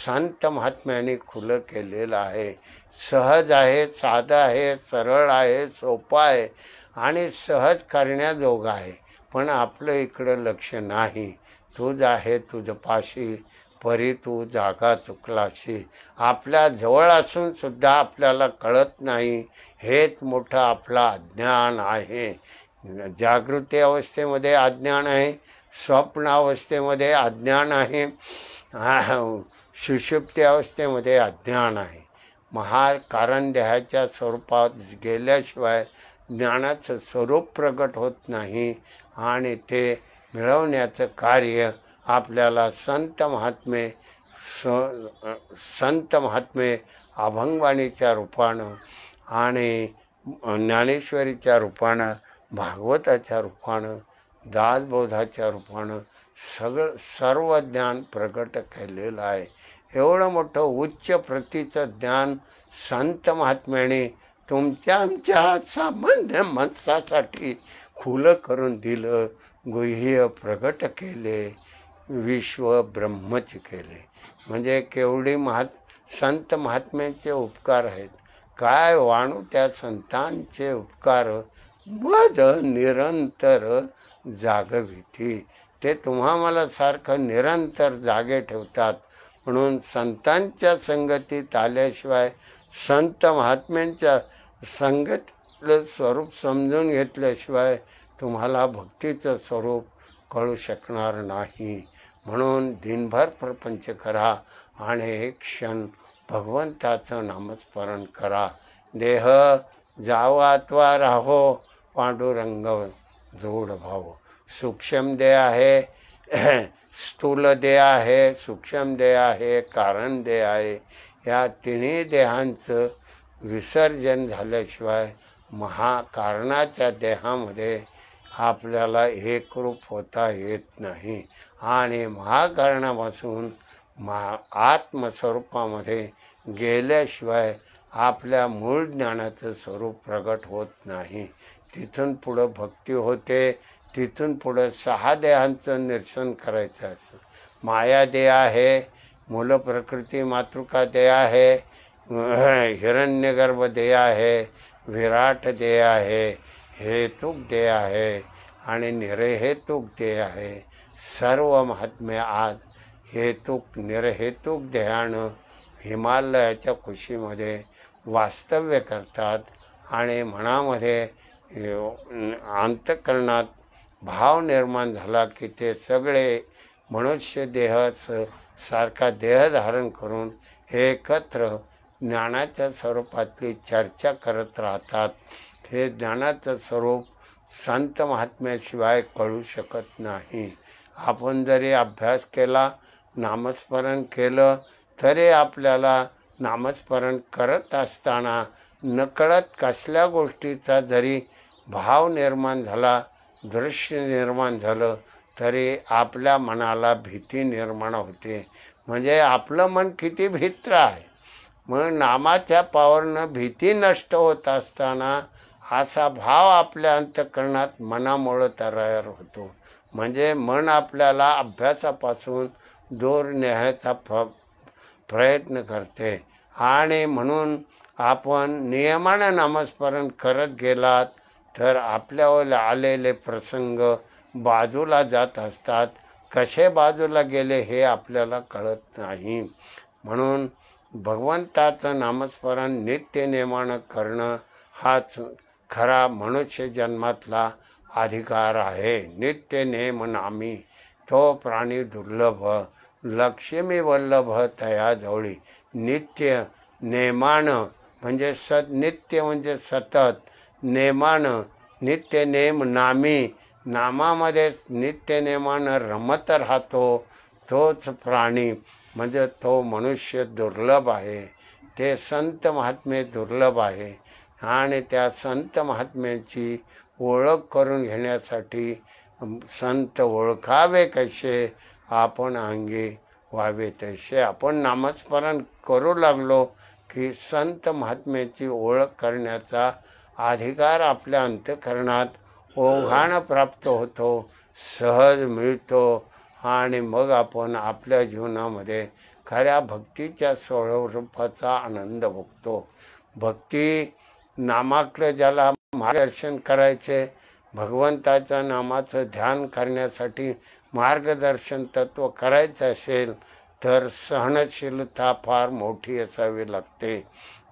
संत महात्म्यांनी खुलं केलेलं आहे. सहज आहे, साधं आहे, सरळ आहे, सोपं आहे आणि सहज करण्याजोगं आहे. पण आपलं इकडं लक्ष नाही. तुझ आहे तुझ पाशी, परी तू जागा चुकलाशी. आपल्या जवळ असून सुद्धा आपल्याला कळत नाही, हेच मोठं आपलं अज्ञान आहे. जागृती अवस्थेमध्ये अज्ञान आहे, स्वप्न अवस्थेमध्ये अज्ञान आहे, सुषुप्ती अवस्थेमध्ये अज्ञान आहे. कारण देहाच्या स्वरूपात गेल्याशिवाय ज्ञानाचं स्वरूप प्रगट होत नाही आणि ते मिळवण्याचं कार्य आपल्याला संत महात्मे अभंगवाणीच्या रूपानं आणि ज्ञानेश्वरीच्या रूपानं, भागवताच्या रूपानं, दासबोधाच्या रूपानं सर्व ज्ञान प्रगट केलेलं आहे. एवढं मोठं उच्च प्रतीचं ज्ञान संत महात्म्याने तुमच्या आमच्या सामान्य माणसासाठी खुलं करून दिलं, गुह्य प्रगट केले, विश्व ब्रह्मच केले. म्हणजे केवढी संत महात्म्यांचे उपकार आहेत. काय वाणू त्या संतांचे उपकार, मज निरंतर जागविती. ते तुम्हा मला सारखं निरंतर जागे ठेवतात. म्हणून संतांच्या संगतीत आल्याशिवाय, संत महात्म्यांच्या संगतीतलं स्वरूप समजून घेतल्याशिवाय तुम्हाला भक्तीचं स्वरूप कळू शकणार नाही. म्हणून दिनभर प्रपंच करा आणि एक क्षण भगवंताचं नामस्मरण करा. देह जावा अथवा राहो, पांडुरंग जोड भाव. सूक्ष्म देह आहे, स्थूल देह आहे, सूक्ष्म देह आहे, कारण देह आहे. या तिन्ही देहांचं विसर्जन झाल्याशिवाय महाकारणाच्या देहामध्ये आपल्याला एकरूप होता येत नाही. आणि महाकारणापासून आत्मस्वरूपामध्ये गेल्याशिवाय आपल्या मूळ ज्ञानाचं स्वरूप प्रगट होत नाही. तिथून पुढं भक्ती होते. तिथून पुढं 6 देहांचं निरसन करायचं असं. माया देह आहे, मूल प्रकृती मातृका देह आहे, हिरण्यगर्भ देह आहे, विराट देह आहे, हेतुक देह आहे आणि निरहेतुक देह आहे. सर्व महात्म्य आज हेतुक निरहेतुक देहानं हिमालयाच्या कुशीमध्ये वास्तव्य करतात आणि मनामध्ये अंतःकरणात भाव निर्माण झाला की ते सगळे मनुष्य सारखा देह धारण करून एकत्र ज्ञानाच्या स्वरूपातली चर्चा करत राहतात. हे ज्ञानाचं स्वरूप संत महात्म्याशिवाय कळू शकत नाही. आपण जरी अभ्यास केला, नामस्मरण केलं, तरी आपल्याला नामस्मरण करत असताना नकळत कसल्या गोष्टीचा जरी भाव निर्माण झाला, दृश्य निर्माण झालं, तरी आपल्या मनाला भीती निर्माण होते. म्हणजे आपलं मन किती भित्र आहे. मग नामाच्या पावरनं भीती नष्ट होत असताना असा भाव आपल्या अंतःकरणात मनामुळं तयार होतो. म्हणजे मन आपल्याला अभ्यासापासून दूर नेण्याचा प्रयत्न करते. आणि म्हणून आपण नियमानं नामस्मरण करत गेलात तर आपल्यावर आलेले प्रसंग बाजूला जात असतात. कसे बाजूला गेले हे आपल्याला कळत नाही. म्हणून भगवंताचं नामस्मरण नित्य नियमानं करणं हाच खरा मनुष्य जन्मातला अधिकार आहे. नित्य नेम नामी तो प्राणी दुर्लभ, लक्ष्मी वल्लभ तया जवळी. नित्य नेमानं म्हणजे नित्य म्हणजे सतत, नेमानं नित्य नेम नामी नामामध्ये नित्य नेमानं रमत राहतो तोच प्राणी म्हणजे तो मनुष्य दुर्लभ आहे. ते संत महात्मे दुर्लभ आहे आणि त्या संत महात्म्याची ओळख करून घेण्यासाठी संत ओळखावे कसे आपण अंगी व्हावे तसे आपण नामस्मरण करू लागलो की संत महात्म्याची ओळख करण्याचा अधिकार आपल्या अंतःकरणात ओघानं प्राप्त होतो, सहज मिळतो आणि मग आपण आपल्या जीवनामध्ये खऱ्या भक्तीच्या स्वरूपाचा आनंद भोगतो. भक्ती नामाकडे ज्याला मार्गदर्शन करायचे, भगवंताच्या नामाचं ध्यान करण्यासाठी मार्गदर्शन तत्व करायचं असेल तर सहनशीलता फार मोठी असावी लागते.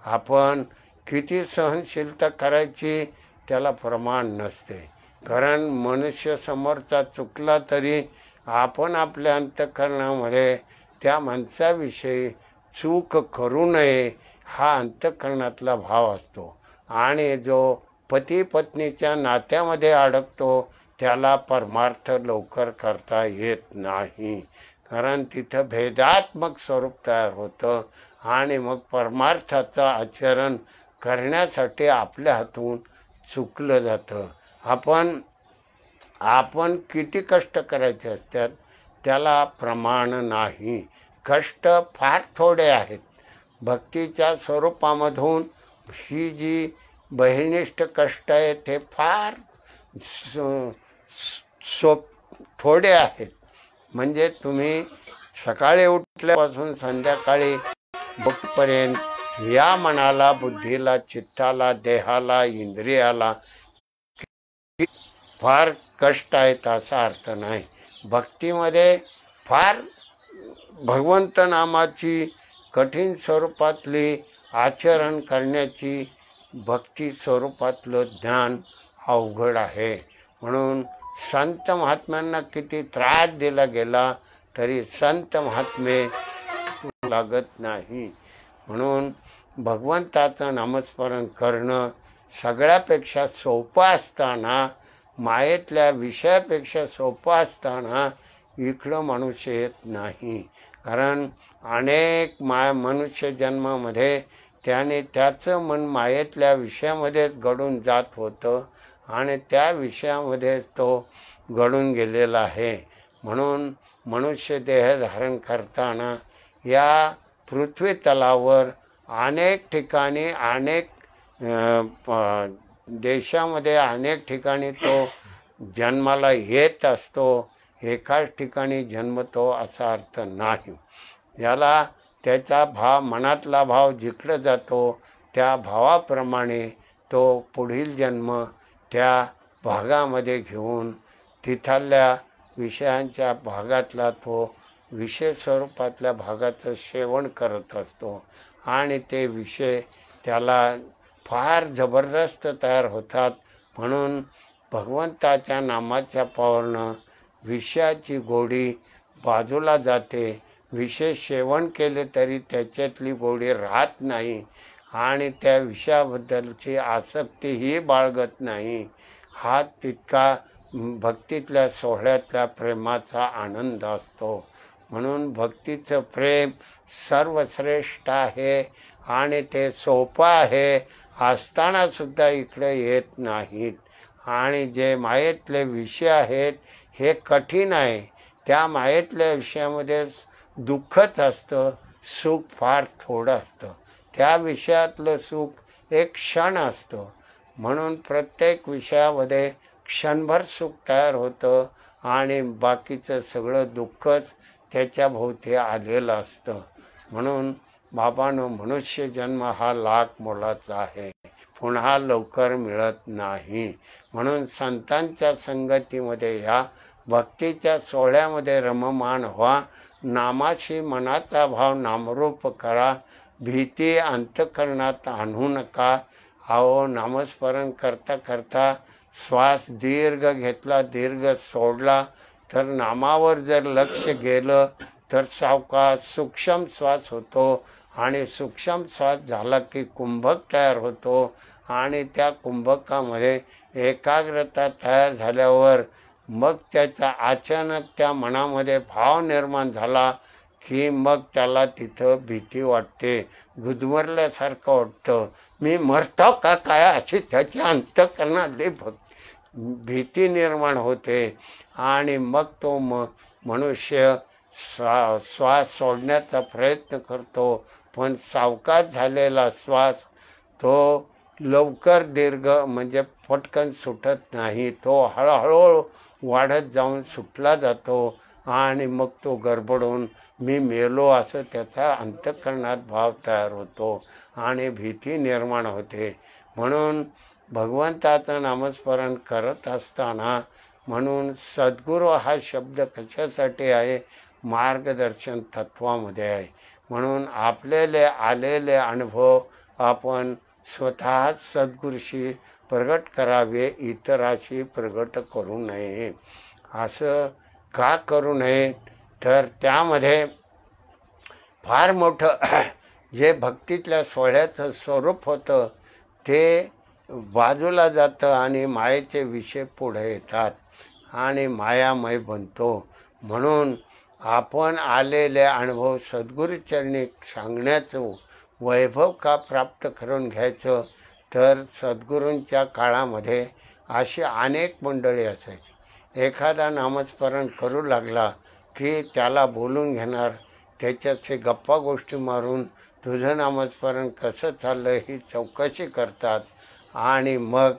आपण किती सहनशीलता करायची त्याला प्रमाण नसते, कारण मनुष्य समोरचा चुकला तरी आपण आपल्या अंतःकरणामध्ये त्या माणसाविषयी चूक करू नये हा अंतःकरणातला भाव असतो. आणि जो पती पत्नीच्या नात्यामध्ये अडकतो त्याला परमार्थ लवकर करता येत नाही, कारण तिथं भेदात्मक स्वरूप तयार होतं आणि मग परमार्थाचं आचरण करण्यासाठी आपल्या हातून चुकलं जातं. आपण किती कष्ट करायचे असतात त्याला प्रमाण नाही. कष्ट फार थोडे आहेत. भक्तीच्या स्वरूपामधून ही जी बहिनिष्ठ कष्ट आहे ते फार थोडे आहेत. म्हणजे तुम्ही सकाळी उठल्यापासून संध्याकाळी झोपेपर्यंत या मनाला, बुद्धीला, चित्ताला, देहाला, इंद्रियाला फार कष्ट आहेत असा अर्थ नाही. भक्तीमध्ये फार भगवंत नामाची कठीण स्वरूपातली आचरण करण्याची भक्ती स्वरूपातलं ज्ञान अवघड आहे. म्हणून संत महात्म्यांना किती त्रास दिला गेला तरी संत महात्मे लागत नाही. म्हणून भगवंताचं नामस्मरण करणं सगळ्यापेक्षा सोपं असताना, मायेतल्या विषयापेक्षा सोपं असताना इकडं मनुष्य येत नाही. कारण अनेक मनुष्य जन्मामध्ये त्याने त्याचं मन मायेतल्या विषयामध्येच घडून जात होतं आणि त्या विषयामध्येच तो घडून गेलेला आहे. म्हणून मनुष्य देह धारण करताना या पृथ्वी तलावर अनेक ठिकाणी, अनेक देशामध्ये अनेक ठिकाणी तो जन्माला येत असतो. एकाच ठिकाणी जन्मतो असा अर्थ नाही. याला त्याचा भाव, मनातला भाव जिकडं जातो त्या भावाप्रमाणे तो पुढील जन्म त्या भागामध्ये घेऊन तिथल्या विषयांच्या भागातला तो विषय स्वरूपातल्या भागाचं सेवन करत असतो आणि ते विषय त्याला फार जबरदस्त तयार होतात. म्हणून भगवंताच्या नामाच्या पावरनं विषयाची गोडी बाजूला जाते. विषय सेवन केले तरी त्याच्यातली गोडी राहत नाही आणि त्या विषयाबद्दलची आसक्तीही बाळगत नाही. हा तितका भक्तीतल्या सोहळ्यातल्या प्रेमाचा आनंद असतो. म्हणून भक्तीचं प्रेम सर्वश्रेष्ठ आहे आणि ते सोपं आहे असतानासुद्धा इकडे येत नाहीत. आणि जे मायेतले विषय आहेत हे कठीण आहे. त्या मायेतल्या विषयामध्ये दुःखच असतं, सुख फार थोडं असतं. त्या विषयातलं सुख एक क्षण असतं. म्हणून प्रत्येक विषयामध्ये क्षणभर सुख तयार होतं आणि बाकीचं सगळं दुःखच त्याच्या भोवती आलेलं असतं. म्हणून बाबांनो, मनुष्य जन्म हा लाख मोलाचा आहे, पुन्हा लवकर मिळत नाही. म्हणून संतांच्या संगतीमध्ये या भक्तीच्या सोहळ्यामध्ये रममाण व्हा. नामाशी मनाचा भाव नामरूप करा. भीती अंतःकरणात आणू नका. अहो, नामस्मरण करता करता श्वास दीर्घ घेतला, दीर्घ सोडला तर नामावर जर लक्ष गेलं तर सावकाश सूक्ष्म श्वास होतो आणि सूक्ष्म श्वास झाला की कुंभक तयार होतो आणि त्या कुंभकामध्ये एकाग्रता तयार झाल्यावर मग त्याचा अचानक त्या मनामध्ये भाव निर्माण झाला की मग त्याला तिथं भीती वाटते, गुदमरल्यासारखं वाटतं, मी मरतो का काय अशी त्याच्या अंतःकरणातली भीती निर्माण होते आणि मग तो मनुष्य श्वास सोडण्याचा प्रयत्न करतो, पण सावकाश झालेला श्वास तो लवकर दीर्घ म्हणजे पटकन सुटत नाही, तो हळूहळू वाढत जाऊन सुटला जातो आणि मग तो गडबडून मी मेलो असं त्याचा अंतःकरणात भाव तयार होतो आणि भीती निर्माण होते. म्हणून भगवंताचं नामस्मरण करत असताना म्हणून सद्गुरू हा शब्द कशासाठी आहे, मार्गदर्शन तत्वामध्ये आहे. म्हणून आपल्याला आलेले अनुभव आपण स्वतःच सद्गुरूशी प्रगट करावे, इतराशी प्रगट करू नये. असं का करू नये, तर त्यामध्ये फार मोठं जे भक्तीतल्या सोहळ्याचं स्वरूप होतं ते बाजूला जातं आणि मायेचे विषय पुढे येतात आणि मायामय बनतो. म्हणून आपण आलेले अनुभव सद्गुरूचरणी सांगण्याचं वैभव का प्राप्त करून घ्यायचं, तर सद्गुरूंच्या काळामध्ये अशी अनेक मंडळी असायची. एखादा नामस्मरण करू लागला की त्याला बोलून घेणार, त्याच्याचे गप्पा गोष्टी मारून तुझं नामस्मरण कसं चाललं ही चौकशी करतात आणि मग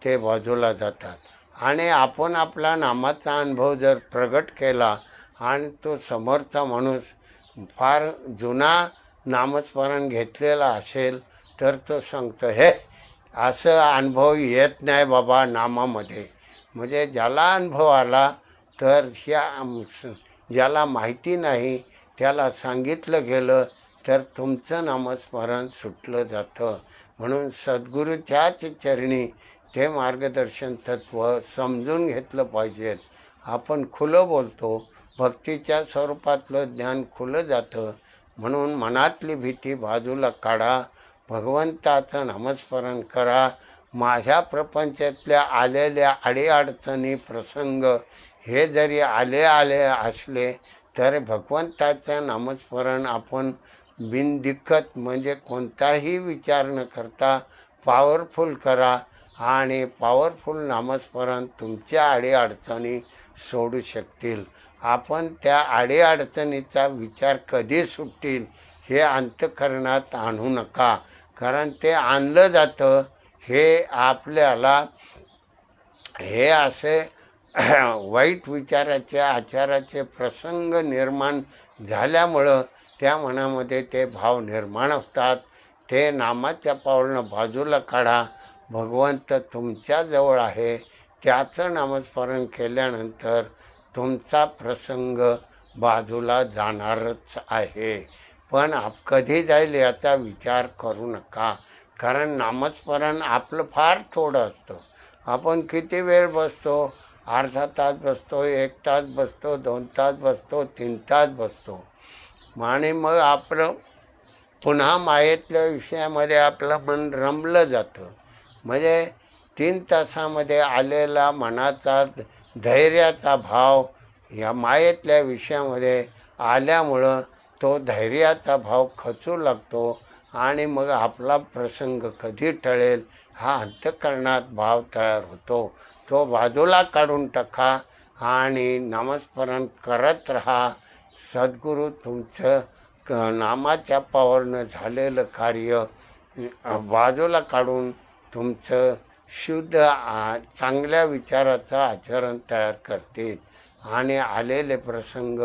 ते बाजूला जातात. आणि आपण आपला नामाचा अनुभव जर प्रगट केला आणि तो समोरचा माणूस फार जुना नामस्मरण घेतलेला असेल तर तो सांगतो, हे असं अनुभव येत नाही बाबा नामामध्ये. म्हणजे ज्याला अनुभव आला तर ज्याला माहिती नाही त्याला सांगितलं गेलं तर तुमचं नामस्मरण सुटलं जातं. म्हणून सद्गुरूच्याच चरणी ते मार्गदर्शन तत्व समजून घेतलं पाहिजे. आपण खुलं बोलतो, भक्तीच्या स्वरूपातलं ज्ञान खुलं जातं. म्हणून मनातली भीती बाजूला काढा, भगवंताचं नामस्मरण करा. माझ्या प्रपंचातल्या आलेल्या अडीअडचणी प्रसंग हे जरी आले असले तर भगवंताचं नामस्मरण आपण बिनदिक्कत म्हणजे कोणताही विचार न करता पॉवरफुल करा आणि पॉवरफुल नामस्मरण तुमच्या अडीअडचणी सोडू शकतील. आपण त्या अडीअडचणीचा विचार कधी सुटतील हे अंतःकरणात आणू नका, कारण ते आणलं जातं हे आपल्याला हे असे वाईट विचाराचे आचाराचे प्रसंग निर्माण झाल्यामुळं त्या मनामध्ये ते भाव निर्माण होतात. ते नामाच्या पावलानं बाजूला काढा. भगवंत तुमच्याजवळ आहे, त्याचं नामस्मरण केल्यानंतर तुमचा प्रसंग बाजूला जाणारच आहे. पण कधी जाईल याचा विचार करू नका, कारण नामस्मरण आपलं फार थोडं असतं. आपण किती वेळ बसतो, अर्धा तास बसतो, 1 तास बसतो, 2 तास बसतो, 3 तास बसतो आणि मग आपलं पुन्हा मायेतल्या विषयामध्ये आपलं मन रमलं जातं. म्हणजे 3 तासामध्ये आलेला मनाचा धैर्याचा भाव या मायेतल्या विषयामध्ये आल्यामुळं तो धैर्याचा भाव खचू लागतो आणि मग आपला प्रसंग कधी टळेल हा अंतःकरणात भाव तयार होतो. तो बाजूला काढून टाका आणि नामस्मरण करत राहा. सद्गुरू तुमचं नामाच्या पावरनं झालेलं कार्य बाजूला काढून तुमचं शुद्ध चांगल्या विचाराचं आचरण तयार करतील आणि आलेले प्रसंग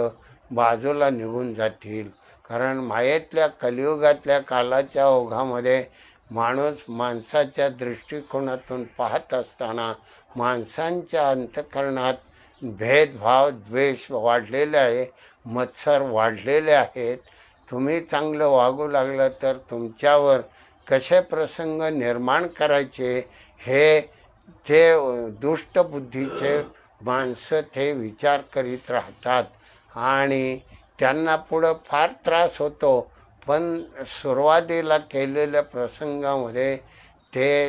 बाजूला निघून जातील. कारण मायेतल्या कलियुगातल्या कालाच्या ओघामध्ये माणूस माणसाच्या दृष्टिकोनातून पाहत असताना माणसांच्या अंतःकरणात भेदभाव द्वेष वाढलेले आहे, मत्सर वाढलेले आहेत. तुम्ही चांगलं वागू लागलं तर तुमच्यावर कसे प्रसंग निर्माण करायचे हे ते दुष्ट बुद्धीचे माणसं ते विचार करीत राहतात आणि त्यांना पुढं फार त्रास होतो, पण सुरुवातीला केलेल्या प्रसंगामध्ये ते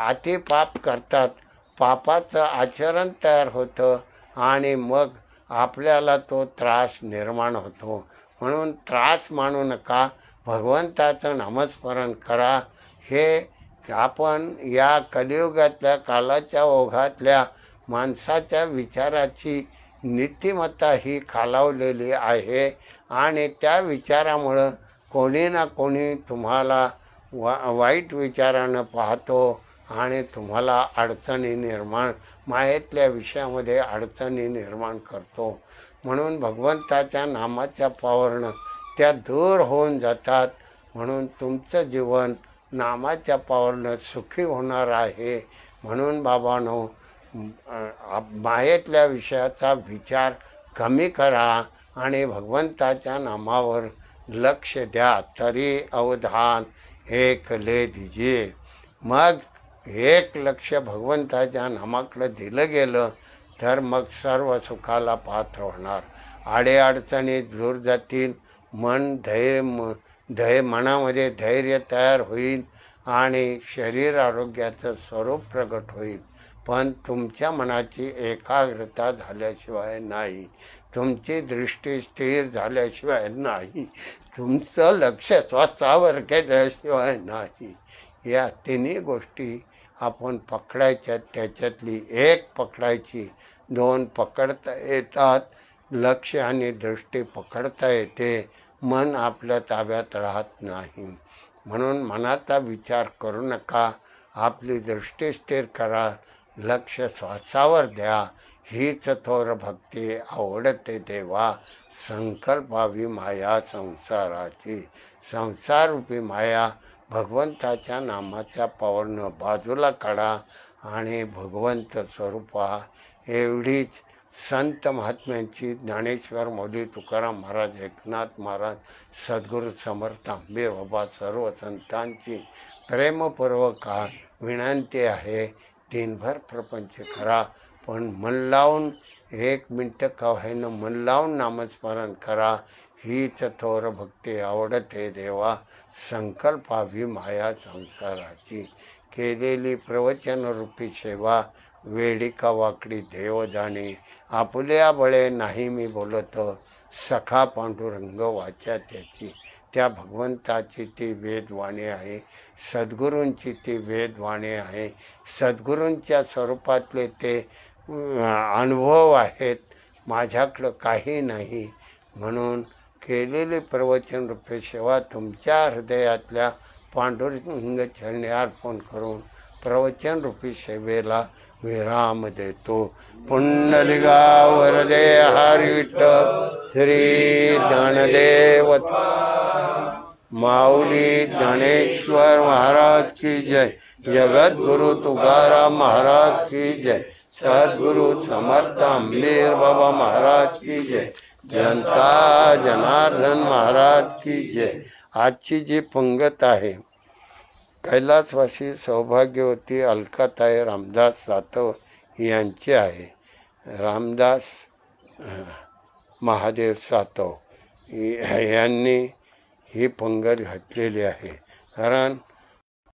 अतिपाप करतात, पापाचं आचरण तयार होतं आणि मग आपल्याला तो त्रास निर्माण होतो. म्हणून त्रास मानू नका, भगवंताचं नामस्मरण करा. हे आपण या कलियुगातल्या कालाच्या ओघातल्या माणसाच्या विचाराची नीतिमत्ता ही खालावलेली आहे आणि त्या विचारामुळं कोणी ना कोणी तुम्हाला वाईट विचारानं पाहतो आणि तुम्हाला अडचणी निर्माण, मायेतल्या विषयामध्ये अडचणी निर्माण करतो. म्हणून भगवंताच्या नामाच्या पावरनं त्या दूर होऊन जातात. म्हणून तुमचं जीवन नामाच्या पावरनं सुखी होणार आहे. म्हणून बाबांनो, मायेतल्या विषयाचा विचार कमी करा आणि भगवंताच्या नामावर लक्ष द्या. तरी अवधान एक ले दीजिए. मग एक लक्ष भगवंताच्या नामाकडे दिलं गेलं तर मग सर्व सुखाला पात्र होणार. अडीअडचणी दूर जातील. मनामध्ये धैर्य तयार होईल आणि शरीर आरोग्याचं स्वरूप प्रगट होईल. पण तुमच्या मनाची एकाग्रता झाल्याशिवाय नाही, तुमची दृष्टी स्थिर झाल्याशिवाय नाही, तुमचं लक्ष श्वासावर केल्याशिवाय नाही. या तिन्ही गोष्टी आपण पकडायच्या. त्याच्यातली एक पकडायची, दोन पकडता येतात. लक्ष आणि दृष्टी पकडता येते, मन आपल्या ताब्यात राहत नाही. म्हणून मनाचा विचार करू नका, आपली दृष्टी स्थिर करा, लक्ष श्वासावर द्या. हीच थोर भक्ती आवडते देवा, संकल्पावी माया संसाराची. संसाररूपी माया भगवंताच्या नामाच्या पावरनं बाजूला काढा आणि भगवंत स्वरूपा. एवढीच संत महात्म्यांची, ज्ञानेश्वर माऊली, तुकाराम महाराज, एकनाथ महाराज, सद्गुरू समर्थ आंबेर बाबा, सर्व संतांची प्रेमपूर्वक विनंती आहे. दिनभर प्रपंच करा, पण मन लावून 1 मिनटं का होईना मन लावून नामस्मरण करा. हीच थोर भक्ती आवडते देवा, संकल्पावी माया संसाराची. केलेली प्रवचनरूपी सेवा वेडी का वाकडी देव जाणे. आपुल्या बळे नाही मी बोलत, सखा पांडुरंग वाचा त्याची. त्या भगवंताची ती वेदवाणी आहे, सद्गुरूंची ती वेदवाणी आहे. सद्गुरूंच्या स्वरूपातले ते अनुभव आहेत. माझ्याकडं काही नाही. म्हणून केलेली प्रवचनरूपी सेवा तुमच्या हृदयातल्या पांडुरंग चरणी अर्पण करून प्रवचनरूपी सेवेला विराम देतो. पुंडलिका वरदे हरी विठ्ठल श्री ज्ञानदेव माऊली ज्ञानेश्वर महाराज की जय. जगद्गुरु तुकाराम महाराज की जय. सद्गुरु समर्थ आंबेर बाबा महाराज की जय. जनता जनार्दन महाराज की जय. आजची जी पंगत आहे, कैलासवासी सौभाग्यवती अलकाताई रामदास सातव यांची आहे. रामदास महादेव सातव यांनी ही पंगत घातलेली आहे. कारण